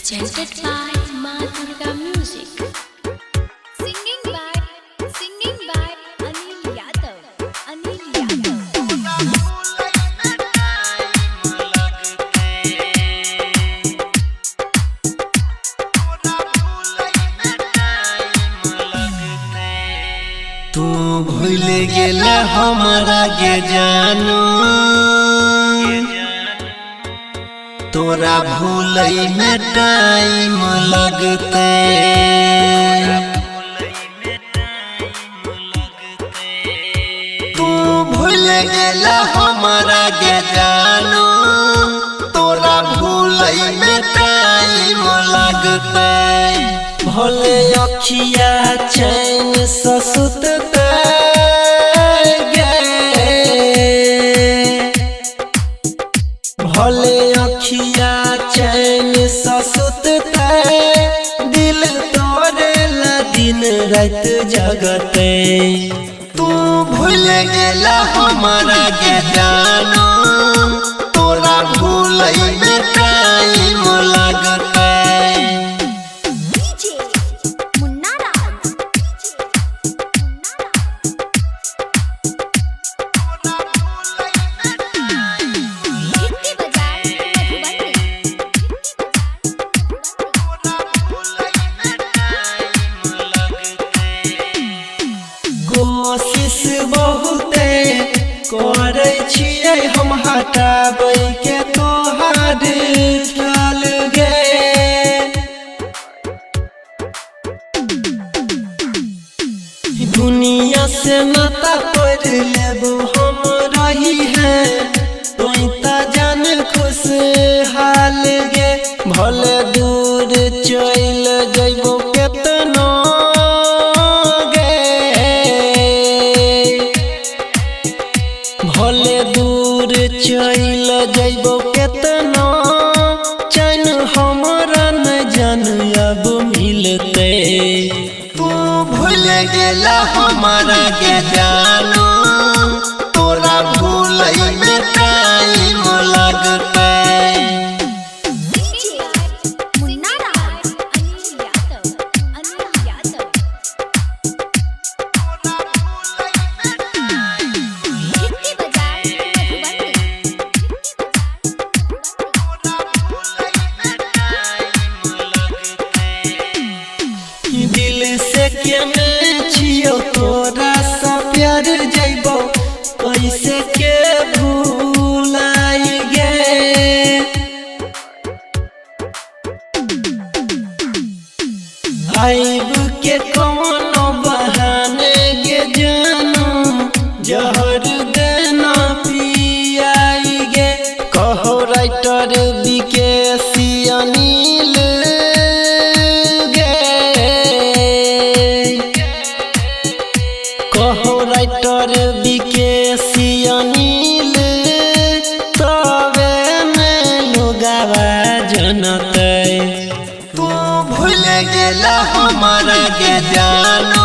presented by Ma Durga Music. Singing by Anil Yadav. तू भूल गेला हमारा के जानू तोरा भूलई में टाइम लगते तू भूल गेला हमारा के जानू तोरा भूलई में टाइम लगते भले अखिया चैन ससुतते भले अखिया चैन ससुतते दिल तोड़ेला दिन रात जगते तू भूल गेला हमारा के जानू तोरा भूलई में टाइम लगते कोशिश बहुते करे छियै हम हटाबै के तोहार चल गे दुनिया से नाता तोड़ लेबो हम रही है तोई ता जान खुशहाल गे भले दूर चल जइबो केतना भले दूर चल जइबो केतना चैन हमरा न जान अब मिलते तू भूल गेला हमारा के जानू तोरा भूलई में टाइम लगते दिल से केने छियो तोरा सा प्यार जइबो कैसे के भूलाई गे आइब के कोनो बहाने गे जानू जहर देना पियाई गे कहो राइटर विकेसी अनिल कहो राइटर विकेसी अनिल तबे में लोगावा जनते तू भूल गेला हमारा के जानू